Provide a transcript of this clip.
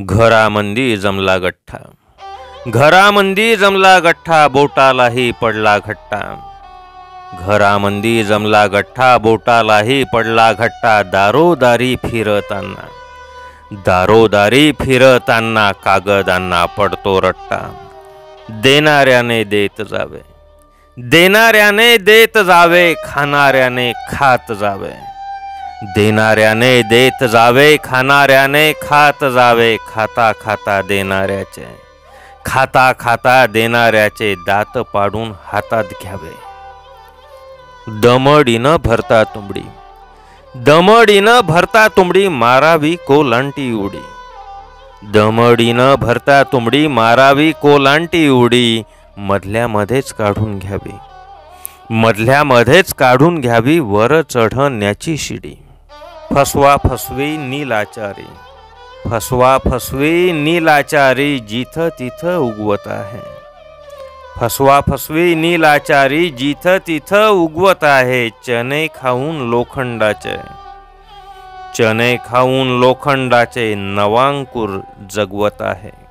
घरामंदी जमला गठ्ठा, घरामंदी जमला गठ्ठा, बोटालाही पडला घट्टा. घरामंदी जमला गठ्ठा, बोटालाही पडला घट्टा. दारोदारी फिरताना, दारोदारी फिरताना कागदांना पडतो रट्टा. देणाऱ्याने देत जावे, देणाऱ्याने देत जावे, खाणाऱ्याने खात जावे. देणाऱ्याने देत जावे, खाणाऱ्याने खात जावे. खाता खाता देणाऱ्याचे, खाता खाता देणाऱ्याचे दात पाडून हातात घ्यावे. दमडीनं भरता तुंबडी, दमडीनं भरता तुंबडी, मारावी कोलांटी उडी. दमडीनं भरता तुंबडी, मारावी कोलांटी उडी. मधल्यामध्येच काढून घ्यावी, मधल्यामध्येच काढून घ्यावी वर चढण्याची शिडी. फसवा फसवी नीलाचारी, फसवा फसवी नीलाचारी, जिथं तिथं उगवत आहे. फसवा फसवी नीलाचारी, जिथं तिथं उगवत आहे. चणे खाऊन लोखंडाचे, चणे खाऊन लोखंडाचे नवांकुर जगवत आहे.